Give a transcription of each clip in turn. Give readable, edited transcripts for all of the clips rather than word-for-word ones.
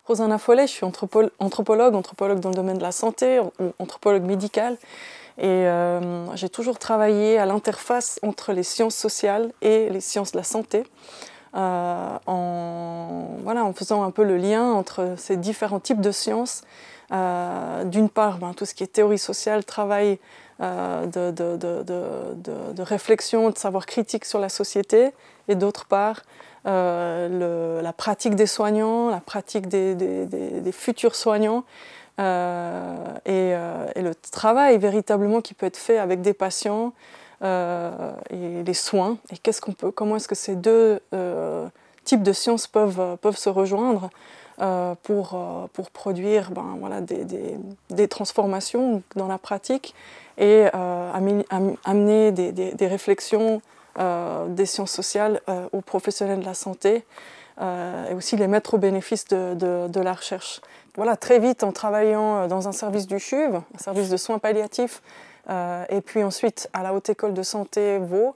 Rosanna Follet, je suis anthropologue dans le domaine de la santé, anthropologue médicale. Et j'ai toujours travaillé à l'interface entre les sciences sociales et les sciences de la santé, en faisant un peu le lien entre ces différents types de sciences. D'une part, tout ce qui est théorie sociale, travail de réflexion, de savoir critique sur la société, et d'autre part, la pratique des soignants, la pratique des futurs soignants, et le travail véritablement qui peut être fait avec des patients, et les soins, et comment est-ce que ces deux types de sciences peuvent se rejoindre pour produire des transformations dans la pratique et amener des réflexions des sciences sociales aux professionnels de la santé, et aussi les mettre au bénéfice de la recherche. Voilà, très vite, en travaillant dans un service du CHUV, un service de soins palliatifs, et puis ensuite à la Haute École de Santé Vaud,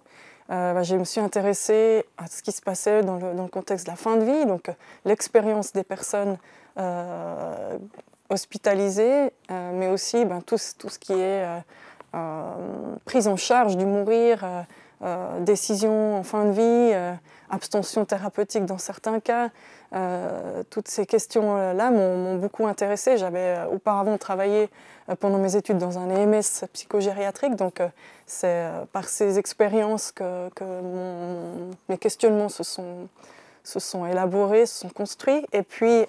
je me suis intéressée à ce qui se passait dans le contexte de la fin de vie, donc l'expérience des personnes hospitalisées, mais aussi tout ce qui est prise en charge du mourir, décision en fin de vie, abstention thérapeutique dans certains cas. Toutes ces questions-là m'ont beaucoup intéressée. J'avais auparavant travaillé pendant mes études dans un EMS psychogériatrique, donc c'est par ces expériences que mes questionnements se sont élaborés, se sont construits. Et puis,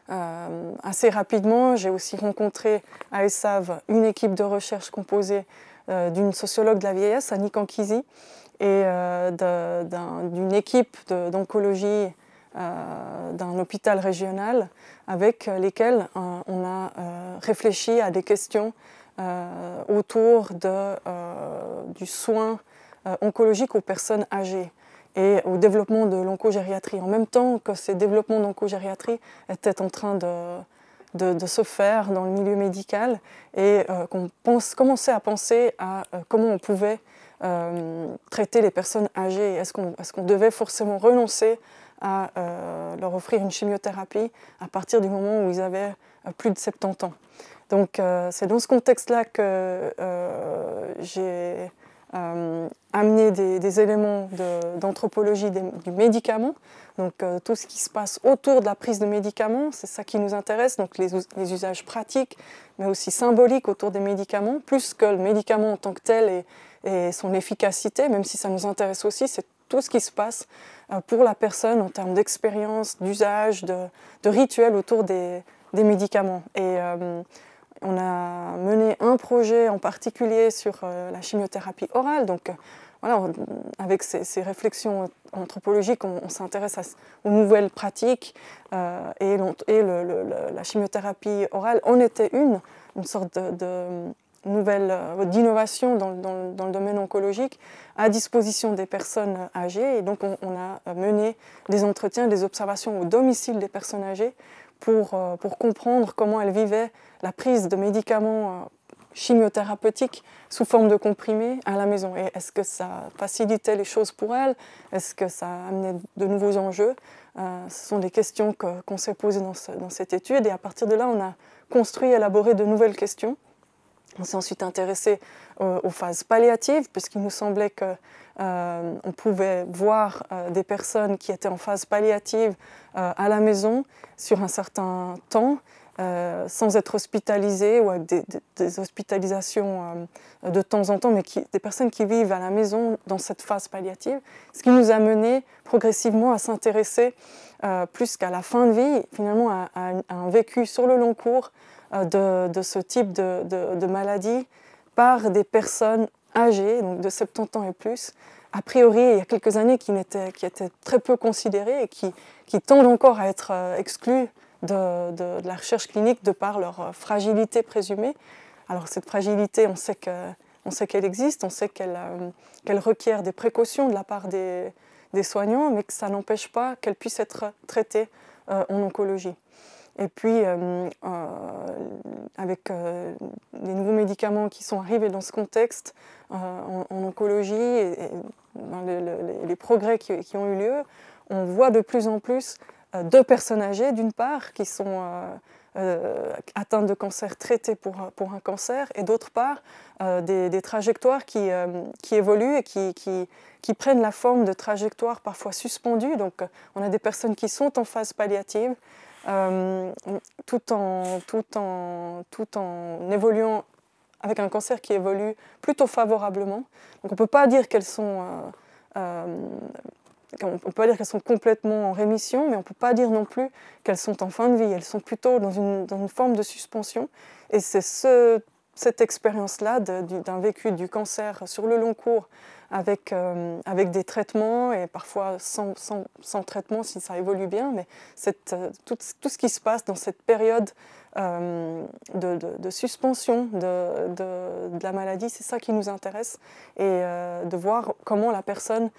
assez rapidement, j'ai aussi rencontré à ESSAV une équipe de recherche composée d'une sociologue de la vieillesse, Annick Anchisi, et d'une équipe d'oncologie d'un hôpital régional avec lesquels on a réfléchi à des questions autour du soin oncologique aux personnes âgées et au développement de l'oncogériatrie. En même temps que ces développements d'oncogériatrie étaient en train de se faire dans le milieu médical, et qu'on commençait à penser à comment on pouvait traiter les personnes âgées. Est-ce qu'on devait forcément renoncer à leur offrir une chimiothérapie à partir du moment où ils avaient plus de 70 ans. Donc c'est dans ce contexte-là que j'ai amener des éléments d'anthropologie du médicament, donc tout ce qui se passe autour de la prise de médicaments, c'est ça qui nous intéresse, donc les usages pratiques, mais aussi symboliques autour des médicaments, plus que le médicament en tant que tel et son efficacité, même si ça nous intéresse aussi, c'est tout ce qui se passe pour la personne en termes d'expérience, d'usage, de rituels autour des médicaments. Et on a mené un projet en particulier sur la chimiothérapie orale. Donc, voilà, avec ces réflexions anthropologiques, on s'intéresse aux nouvelles pratiques, et la chimiothérapie orale en était une sorte de nouvelle d'innovation dans le domaine oncologique à disposition des personnes âgées. Et donc, on a mené des entretiens, des observations au domicile des personnes âgées pour comprendre comment elles vivaient la prise de médicaments chimiothérapeutiques sous forme de comprimés à la maison. Et est-ce que ça facilitait les choses pour elles? Est-ce que ça amenait de nouveaux enjeux? Ce sont des questions qu'on s'est posées dans cette étude. Et à partir de là, on a construit, élaboré de nouvelles questions. On s'est ensuite intéressé aux phases palliatives, puisqu'il nous semblait qu'on pouvait voir des personnes qui étaient en phase palliative à la maison sur un certain temps, sans être hospitalisées ou avec des hospitalisations de temps en temps, mais des personnes qui vivent à la maison dans cette phase palliative, ce qui nous a mené progressivement à s'intéresser plus qu'à la fin de vie, finalement à un vécu sur le long cours de ce type de maladie par des personnes âgées, donc de 70 ans et plus, a priori il y a quelques années qui étaient très peu considérées et qui tendent encore à être exclues de la recherche clinique de par leur fragilité présumée. Alors cette fragilité, on sait qu'elle existe, on sait qu'elle requiert des précautions de la part des soignants, mais que ça n'empêche pas qu'elle puisse être traitée en oncologie. Et puis, avec les nouveaux médicaments qui sont arrivés dans ce contexte en oncologie et dans les progrès qui ont eu lieu, on voit de plus en plus de personnes âgées, d'une part, qui sont atteintes de cancer traités pour un cancer, et d'autre part, des trajectoires qui évoluent et qui prennent la forme de trajectoires parfois suspendues. Donc, on a des personnes qui sont en phase palliative, tout en évoluant avec un cancer qui évolue plutôt favorablement. Donc, on ne peut pas dire qu'elles sont... on ne peut pas dire qu'elles sont complètement en rémission, mais on ne peut pas dire non plus qu'elles sont en fin de vie. Elles sont plutôt dans une forme de suspension. Et c'est cette expérience-là d'un vécu du cancer sur le long cours, avec des traitements et parfois sans traitement si ça évolue bien, mais tout ce qui se passe dans cette période de suspension de la maladie, c'est ça qui nous intéresse, et de voir comment la personne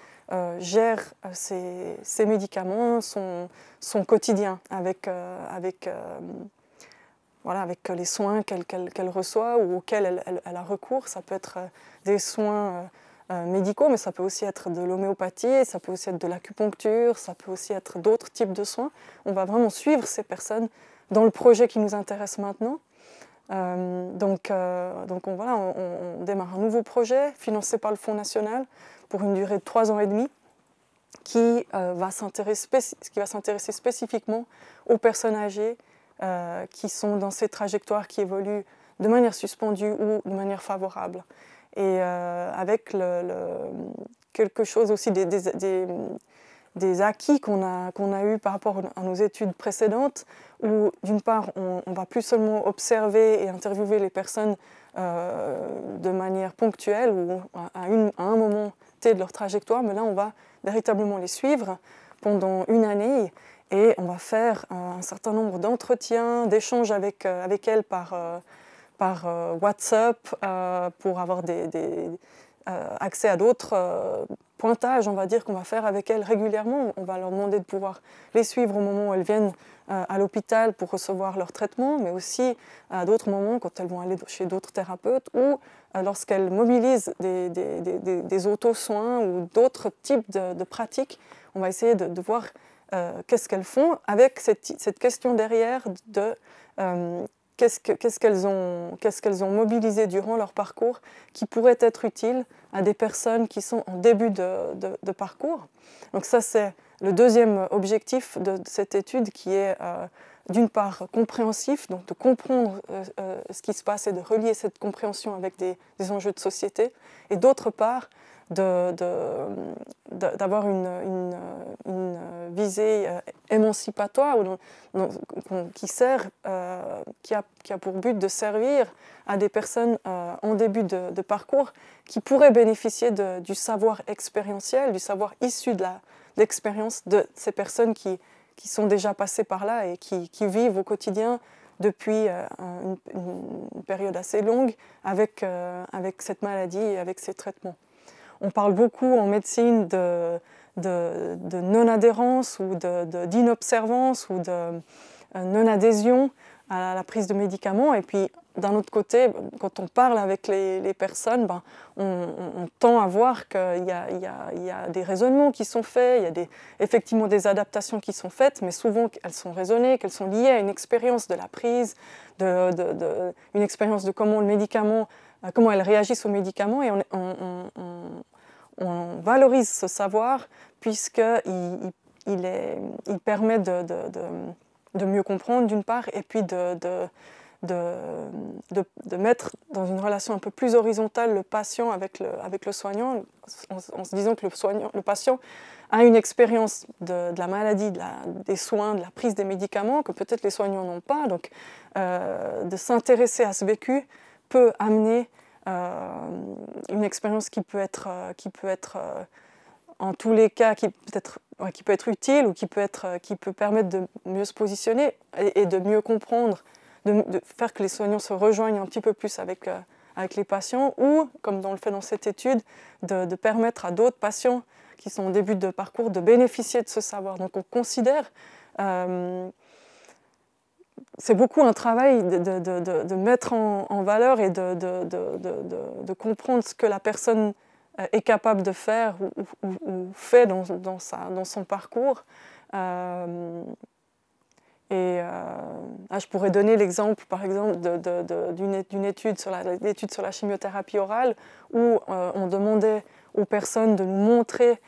gère ses médicaments, son quotidien avec les soins qu'elle reçoit ou auxquels elle a recours. Ça peut être des soins médicaux, mais ça peut aussi être de l'homéopathie, ça peut aussi être de l'acupuncture, ça peut aussi être d'autres types de soins. On va vraiment suivre ces personnes dans le projet qui nous intéresse maintenant. Donc on démarre un nouveau projet financé par le Fonds national pour une durée de 3 ans et demi qui va s'intéresser spécifiquement aux personnes âgées qui sont dans ces trajectoires qui évoluent de manière suspendue ou de manière favorable. Et avec quelque chose aussi des acquis qu'on a eu par rapport à nos études précédentes, où d'une part on va plus seulement observer et interviewer les personnes de manière ponctuelle ou à un moment T de leur trajectoire, mais là on va véritablement les suivre pendant une année et on va faire un certain nombre d'entretiens, d'échanges avec elles par WhatsApp pour avoir accès à d'autres pointages, on va dire, qu'on va faire avec elles régulièrement. On va leur demander de pouvoir les suivre au moment où elles viennent à l'hôpital pour recevoir leur traitement, mais aussi à d'autres moments quand elles vont aller chez d'autres thérapeutes ou lorsqu'elles mobilisent des auto-soins ou d'autres types de pratiques. On va essayer de voir qu'est-ce qu'elles font avec cette question derrière de qu'est-ce qu'elles ont mobilisé durant leur parcours qui pourrait être utile à des personnes qui sont en début de parcours. Donc ça, c'est le deuxième objectif de cette étude qui est d'une part compréhensif, donc de comprendre ce qui se passe et de relier cette compréhension avec des enjeux de société, et d'autre part d'avoir une visée émancipatoire qui a pour but de servir à des personnes en début de parcours qui pourraient bénéficier du savoir expérientiel, du savoir issu de l'expérience de ces personnes qui sont déjà passées par là et qui vivent au quotidien depuis une période assez longue avec cette maladie et avec ces traitements. On parle beaucoup en médecine de non-adhérence ou d'inobservance ou de non-adhésion à la prise de médicaments. Et puis, d'un autre côté, quand on parle avec les personnes, on tend à voir qu'il y a des raisonnements qui sont faits, il y a effectivement des adaptations qui sont faites, mais souvent elles sont raisonnées, qu'elles sont liées à une expérience de la prise, une expérience de comment le médicament, comment elles réagissent aux médicaments, et on valorise ce savoir puisqu'il permet de mieux comprendre d'une part, et puis de mettre dans une relation un peu plus horizontale le patient avec le soignant, en se disant que le patient a une expérience de la maladie, des soins, de la prise des médicaments, que peut-être les soignants n'ont pas. Donc de s'intéresser à ce vécu peut amener une expérience qui peut être en tous les cas, qui peut être utile ou qui peut permettre de mieux se positionner et de mieux comprendre, de faire que les soignants se rejoignent un petit peu plus avec les patients, ou, comme on le fait dans cette étude, de permettre à d'autres patients qui sont en début de parcours de bénéficier de ce savoir. Donc on considère, c'est beaucoup un travail de mettre en valeur et de comprendre ce que la personne est capable de faire ou fait dans son parcours. Et je pourrais donner l'exemple, par exemple, d'une étude sur la chimiothérapie orale où on demandait aux personnes de nous montrer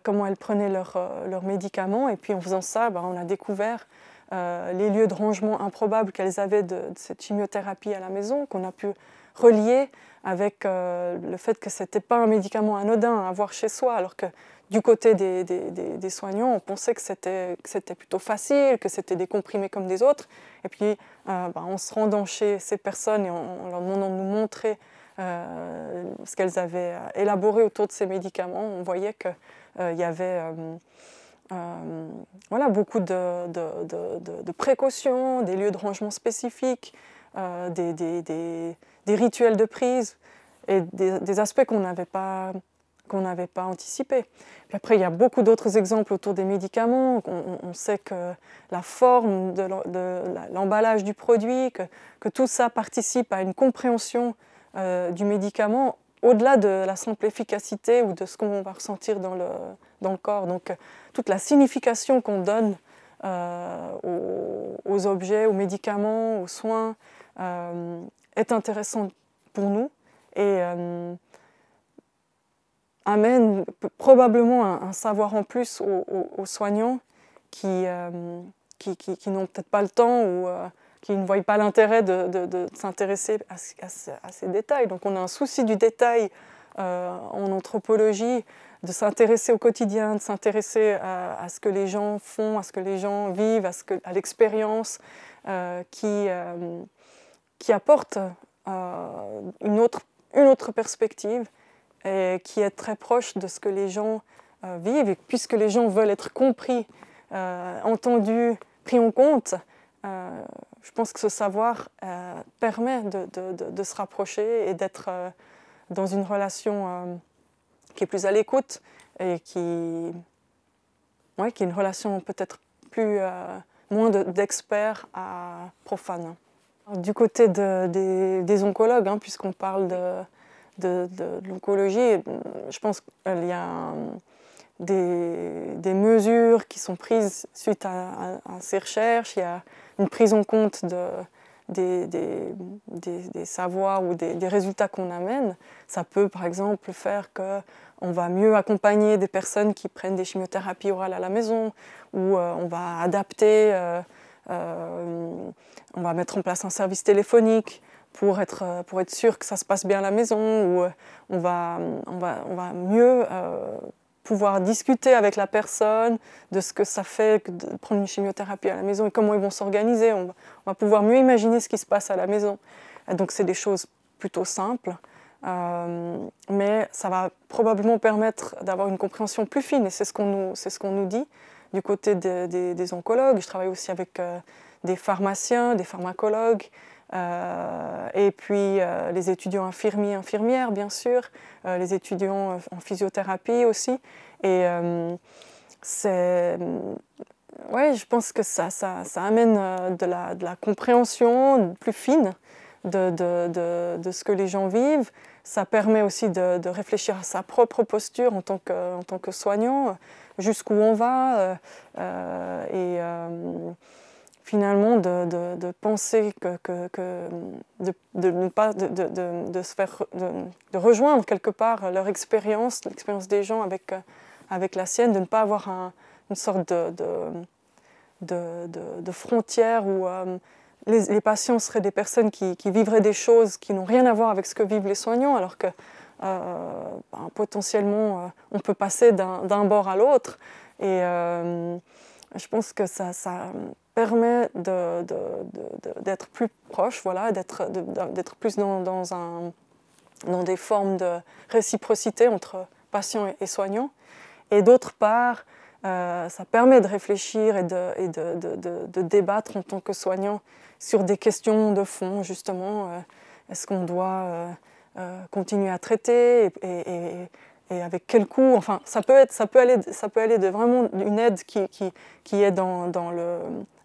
comment elles prenaient leurs médicaments. Et puis en faisant ça, on a découvert les lieux de rangement improbables qu'elles avaient de cette chimiothérapie à la maison, qu'on a pu relier avec le fait que ce n'était pas un médicament anodin à avoir chez soi, alors que du côté des soignants, on pensait que c'était plutôt facile, que c'était des comprimés comme des autres. Et puis, en se rendant chez ces personnes et en leur demandant de nous montrer ce qu'elles avaient élaboré autour de ces médicaments, on voyait qu'il y avait beaucoup de précautions, des lieux de rangement spécifiques, des rituels de prise et des aspects qu'on n'avait pas anticipé. Puis après, il y a beaucoup d'autres exemples autour des médicaments. On sait que la forme de l'emballage du produit, que tout ça participe à une compréhension du médicament au-delà de la simple efficacité ou de ce qu'on va ressentir dans le corps. Donc toute la signification qu'on donne aux objets, aux médicaments, aux soins est intéressante pour nous et amène probablement un savoir en plus aux soignants qui n'ont peut-être pas le temps ou qui ne voient pas l'intérêt de s'intéresser à ces détails. Donc on a un souci du détail en anthropologie, de s'intéresser au quotidien, de s'intéresser à ce que les gens font, à ce que les gens vivent, à l'expérience qui apporte une autre perspective et qui est très proche de ce que les gens vivent. Et puisque les gens veulent être compris, entendus, pris en compte, je pense que ce savoir permet de se rapprocher et d'être dans une relation qui est plus à l'écoute et qui est une relation peut-être moins d'experts à profanes. Du côté des oncologues, puisqu'on parle de l'oncologie, je pense qu'il y a des mesures qui sont prises suite à ces recherches. Il y a une prise en compte des savoirs ou des résultats qu'on amène. Ça peut par exemple faire qu'on va mieux accompagner des personnes qui prennent des chimiothérapies orales à la maison, ou on va adapter, on va mettre en place un service téléphonique pour être sûr que ça se passe bien à la maison, ou on va mieux pouvoir discuter avec la personne de ce que ça fait de prendre une chimiothérapie à la maison et comment ils vont s'organiser. On va pouvoir mieux imaginer ce qui se passe à la maison. Et donc c'est des choses plutôt simples, mais ça va probablement permettre d'avoir une compréhension plus fine, et c'est ce qu'on nous dit du côté des oncologues. Je travaille aussi avec des pharmaciens, des pharmacologues, et puis les étudiants infirmiers, infirmières bien sûr, les étudiants en physiothérapie aussi. Et je pense que ça amène de la compréhension plus fine de ce que les gens vivent. Ça permet aussi de réfléchir à sa propre posture en tant que soignant, jusqu'où on va, et finalement de penser de rejoindre quelque part leur expérience, l'expérience des gens avec la sienne, de ne pas avoir une sorte de frontière où les patients seraient des personnes qui vivraient des choses qui n'ont rien à voir avec ce que vivent les soignants, alors que potentiellement on peut passer d'un bord à l'autre. Et je pense que ça permet d'être plus proche, d'être plus dans des formes de réciprocité entre patients et soignants. Et d'autre part, ça permet de réfléchir et de débattre en tant que soignant sur des questions de fond, justement. Est-ce qu'on doit continuer à traiter et avec quel coût? Enfin, ça peut aller de vraiment une aide qui est dans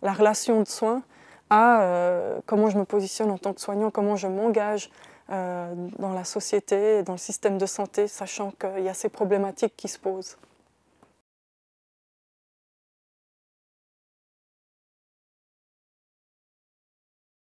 la relation de soins à comment je me positionne en tant que soignant, comment je m'engage dans la société, dans le système de santé, sachant qu'il y a ces problématiques qui se posent.